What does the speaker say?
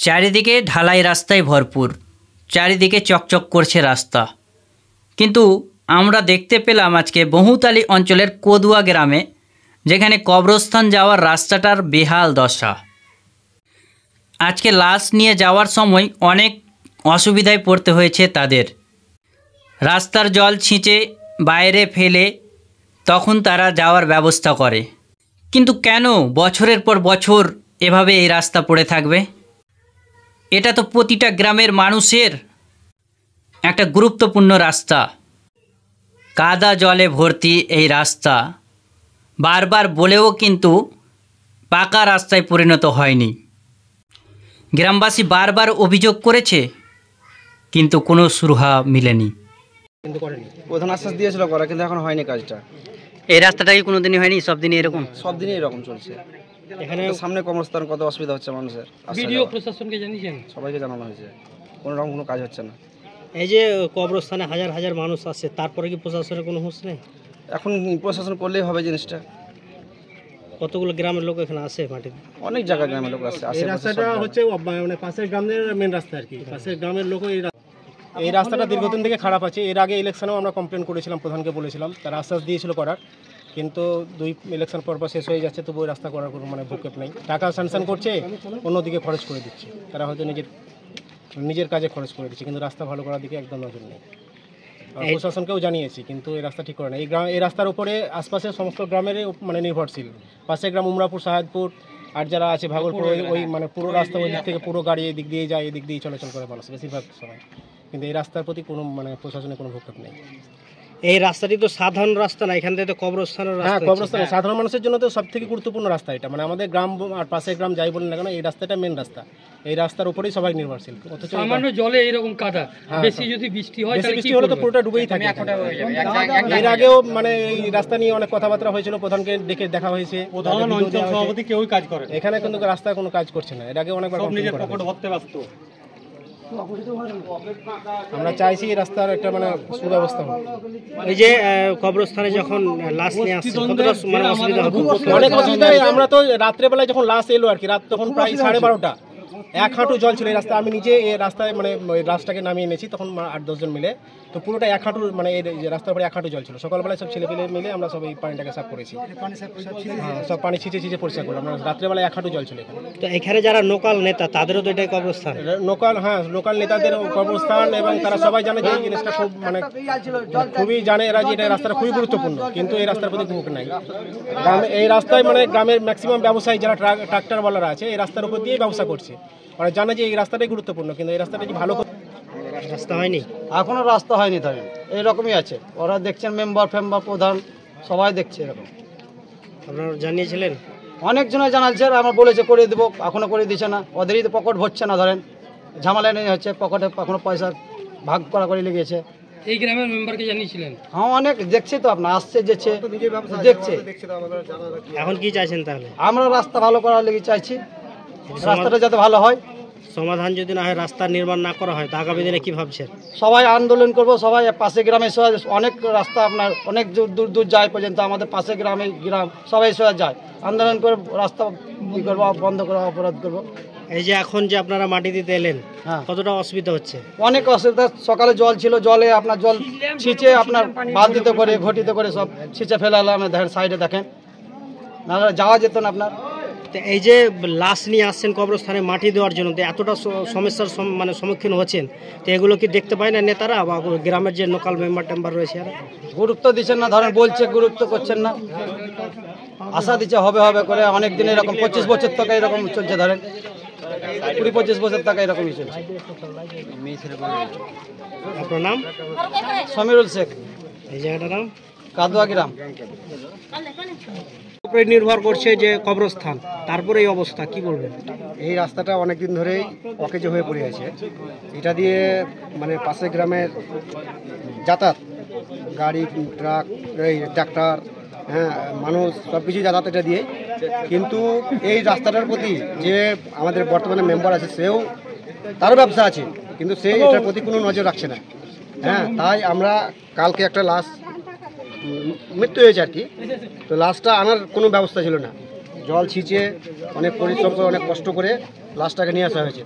চারিদিকে ঢালাই রাস্তায় ভরপুর, চারিদিকে চকচক করছে রাস্তা। কিন্তু আমরা দেখতে পেলাম আজকে বহুতালি অঞ্চলের কদুয়া গ্রামে, যেখানে কবরস্থান যাওয়ার রাস্তাটার বেহাল দশা। আজকে লাশ নিয়ে যাওয়ার সময় অনেক অসুবিধায় পড়তে হয়েছে তাদের। রাস্তার জল ছিঁচে বাইরে ফেলে তখন তারা যাওয়ার ব্যবস্থা করে। কিন্তু কেন বছরের পর বছর এভাবে এই রাস্তা পড়ে থাকবে? এটা তো প্রতিটা গ্রামের মানুষের একটা গুরুত্বপূর্ণ রাস্তা। কাদা জলে ভর্তি এই রাস্তা বারবার বলেও কিন্তু পাকা রাস্তায় পরিণত হয়নি। গ্রামবাসী বারবার অভিযোগ করেছে, কিন্তু কোনো সুরাহা মিলেনি। প্রধান আশ্বাস দিয়েছিল করা, কিন্তু এখন হয়নি কাজটা। এই রাস্তাটা কি কোনোদিনই হয়নি? সব দিনই এরকম? সব দিনই এরকম চলছে। এখানে সামনে কর্মস্থান, কত অসুবিধা হচ্ছে মানুষের। ভিডিও প্রশাসনকে জানিয়েছেন? সবাইকে জানানো হয়েছে, কোনো রকম কোনো কাজ হচ্ছে না। এই যে কবরস্থানে হাজার হাজার মানুষ আসছে, তারপরে কি প্রশাসনের কোনো হুঁশ নেই? এখন প্রশাসন করলেই হবে জিনিসটা। কতগুলো গ্রামের লোক এখানে আসে মাটি? অনেক জায়গায় গ্রামের লোক আসছে। এই রাস্তাটা হচ্ছে মানে পাশের গ্রামের মেন রাস্তা আর কি। পাশের গ্রামের লোক এই রাস্তাটা দীর্ঘদিন থেকে খারাপ আছে। এর আগে ইলেকশনেও আমরা কমপ্লেন করেছিলাম, প্রধানকে বলেছিলাম, তারা আশ্বাস দিয়েছিল করার, কিন্তু 2 ইলেকশন পর শেষ হয়ে যাচ্ছে, তবু ওই রাস্তা করার কোনো মানে ভূক্ষেপ নেই। টাকা স্যাংশন করছে, অন্যদিকে খরচ করে দিচ্ছে। তারা হয়তো নিজের কাজে খরচ করে দিচ্ছে, কিন্তু রাস্তা ভালো করার দিকে একদম নজর নেই। প্রশাসনকেও জানিয়েছি, কিন্তু এই রাস্তা ঠিক করে না। এই রাস্তার উপরে আশপাশের সমস্ত গ্রামেরই মানে নির্ভরশীল। পাশের গ্রাম উমরাপুর, সাহেদপুর আর যারা আছে ভাগলপুর, ওই মানে পুরো রাস্তা ওই দিক থেকে পুরো গাড়ি এদিক দিয়ে যায়, এদিক দিয়ে চলাচল করে মানুষ বেশিরভাগ সময়। কিন্তু এই রাস্তার প্রতি কোনো মানে প্রশাসনের কোনো ভূক্ষেপ নেই। এই রাস্তাটি তো সাধারণ রাস্তা না, এখান থেকে তো কবরস্থানের রাস্তা। হ্যাঁ, কবরস্থান সাধারণ মানুষের জন্য তো সবথেকে গুরুত্বপূর্ণ রাস্তা এটা। মানে আমাদের গ্রাম আর পাশের গ্রাম যাই বলেন না কেন, এই রাস্তাটা মেন রাস্তা। এই রাস্তার উপরেই সবাই নির্ভরশীল। অথচ সামান্য জলে এরকম কাদা, বেশি যদি বৃষ্টি হয়, বেশি বৃষ্টি হলে তো পুরোটা ডুবেই থাকে। এর আগেও মানে এই রাস্তা নিয়ে অনেক কথাবার্তা হয়েছিল, প্রধানকে ডেকে দেখা হয়েছে, প্রধান অঞ্চল সভাপতি কেউই কাজ করে এখানে, কিন্তু রাস্তায় কোনো কাজ করছে না। এর আগে অনেকবার নিজের পকেট ভরতে ব্যস্ত। আমরা চাইছি এই রাস্তার একটা মানে সুব্যবস্থা হোক। এই যে কবরস্থানে যখন লাশ নিয়ে আসছে, কতটা মানে অসুবিধা হবে? অনেক অসুবিধা। আমরা তো রাত্রেবেলায় যখন লাশ এলো আর কি, রাত তখন প্রায় 12:30, 1 হাঁটু জল ছিল এই রাস্তা। আমি নিজে এই রাস্তায় মানে ওই লাশটাকে নামিয়ে এনেছি, তখন 8-10 জন মিলে। তো পুরোটা 1 হাঁটু মানে এই রাস্তার উপরে 1 হাঁটু জল ছিল। সকালবেলায় সব ছেলেপেলে মিলে আমরা সব এই পানিটাকে সাফ করেছি। সব পানি ছিঁচে পরিষ্কার করলাম। রাত্রেবেলায় 1 হাঁটু জল ছিল এখানে। তো এখানে যারা লোকাল নেতা, তাদেরও তো এটাই কবরস্থান? লোকাল নেতাদের কবরস্থান, এবং তারা সবাই জানে যে এই জিনিসটা খুব মানে খুবই জানে এরা যে এই রাস্তাটা খুবই গুরুত্বপূর্ণ, কিন্তু এই রাস্তার প্রতি মুখ নাই। এই রাস্তায় মানে গ্রামের ম্যাক্সিমাম ব্যবসায়ী যারা ট্রাক্টরওয়ালারা আছে, এই রাস্তার উপর দিয়েই ব্যবসা করছে। ওরা জানে যে এই রাস্তাটাই গুরুত্বপূর্ণ, কিন্তু এই রাস্তাটা কি ভালো রাস্তা হয়নি? এখনও রাস্তা হয়নি। তাই এইরকমই আছে। ওরা দেখছেন, মেম্বার প্রধান সবাই দেখছে এরকম। আপনারা জানিয়েছিলেন? অনেকজনে জানাচ্ছে, আমরা বলেছে করে দেবো, এখনও করে দিচ্ছে না। ওদেরই তো পকেট ভরছে না, ধরেন ঝামেলা নেই হচ্ছে, পকেটে এখনও পয়সা ভাগ করা করে লেগেছে। এই গ্রামের মেম্বারকে জানিয়েছিলেন? হ্যাঁ, অনেক দেখছে তো, আপনার আসছে যেছে দেখছে। এখন কি চাইছেন তাহলে? আমরা রাস্তা ভালো করার লেগে চাইছি, রাস্তাটা যাতে ভালো হয়। সমাধান যদি না হয়, রাস্তা নির্মাণ না করা হয়, তা আগামী দিনে কি ভাবছেন? সবাই আন্দোলন করব। সবাই পাশে গ্রামে অনেক রাস্তা আপনার অনেক দূর যায় পর্যন্ত, আমাদের পাশে গ্রাম সবাই যায়। আন্দোলন করে রাস্তা কী করবো, বন্ধ করে অবরোধ করবো। এই যে এখন যে আপনারা মাটি দিতে এলেন, হ্যাঁ, কতটা অসুবিধা হচ্ছে? অনেক অসুবিধা। সকালে জল ছিল, জলে আপনার জল ছিঁচে আপনার বালতিতে করে ঘটিতে করে সব ছিঁচে ফেলালে, আমরা দেখেন সাইডে দেখেন, না যাওয়া যেত না আপনার। এই যে লাশ নিয়ে আসছেন কবরস্থানে মাটি দেওয়ার জন্য, এতটা সমস্যার মানে সম্মুখীন হচ্ছেন, তো এগুলো কি দেখতে পায় না নেতারা বা গ্রামের যে লোকাল মেম্বার রয়েছে? গুরুত্ব দিচ্ছেন না, ধরেন বলছে, গুরুত্ব করছেন না। আশা দিচ্ছে হবে করে, অনেক দিন এরকম 25 বছর থেকে এরকম চলছে, ধরেন 20-25 বছর থেকে এরকমই চলছে। আপনার নাম? সমীরুল শেখ। এই জায়গাটার নাম? কাদুয়া গ্রাম। উপরে নির্ভর করছে যে কবরস্থান, তারপরে এই অবস্থা, কি বলবেন? এই রাস্তাটা অনেক দিন ধরেই অকেজো হয়ে পড়ে আছে। এটা দিয়ে মানে পাশের গ্রামের যাতায়াত, গাড়ি, ট্রাক, এই ট্রাক্টর, হ্যাঁ, মানুষ সব কিছু যাতায়াত এটা দিয়ে। কিন্তু এই রাস্তাটার প্রতি যে আমাদের বর্তমানে মেম্বার আছে, তারও ব্যবসা আছে, কিন্তু সে এটার প্রতি কোনো নজর রাখছে না। হ্যাঁ, তাই আমরা কালকে একটা লাশ মৃত্যু হয়েছে আর কি, তো লাশটা আনার কোনো ব্যবস্থা ছিল না। জল ছিঁচে অনেক পরিশ্রম করে, অনেক কষ্ট করে লাশটাকে নিয়ে আসা হয়েছে।